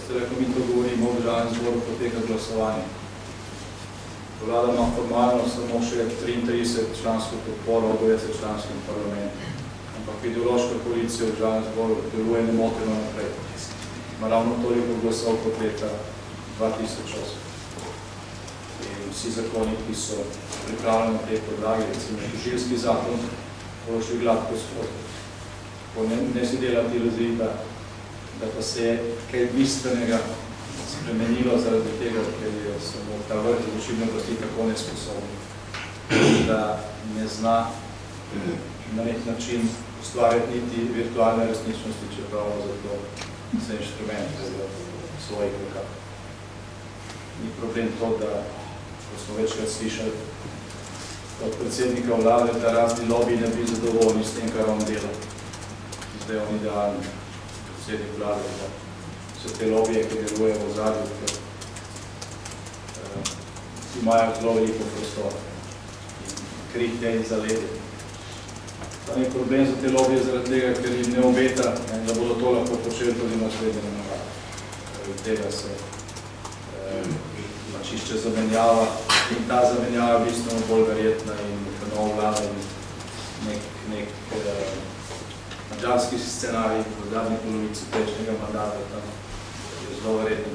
Zdaj, ko mi to govorimo, v Državnem zboru poteka glasovanje. Vlada ima formalno samo še 33 člansko podporo v 20-članskem parlamentu. Ampak ideološka koalicija v Državnem zboru deluje nemoteno naprej. Ima ravno toliko glasov kot leta 2008. In vsi zakoni, ki so pripravljeni na tej podlagi, recimo tožilski zakon, bo šli gladko skozi. Ne si delati iluzij, da pa se je kaj bistvenega spremenilo zaradi tega, ker je samo ta vrh izvršilne oblasti tako nesposobni, da ne zna na nek način ustvarjati niti virtualne resničnosti, čeprav za to se inštrumente v svojih rokah. Ni problem to, da, ko smo večkrat slišali od predsednika vlade, da razni lobiji ne bi zadovoljni s tem, kar on dela. Zdaj je on idealni predsednik vlade, da so te lobije, ki delujejo v zadnju, ker imajo zelo veliko prostora in kritje in zaledje. Tam je problem za te lobije zaradi tega, ker jim ne obeta, da bodo to lahko počeli tudi naslednje nagrade. Zaradi tega se čišče zamenjava in ta zamenjava je bistveno bolj verjetna in nova vlada in nek mađarski scenarij v zadnji polovici prejšnjega mandata tam je zelo verjetno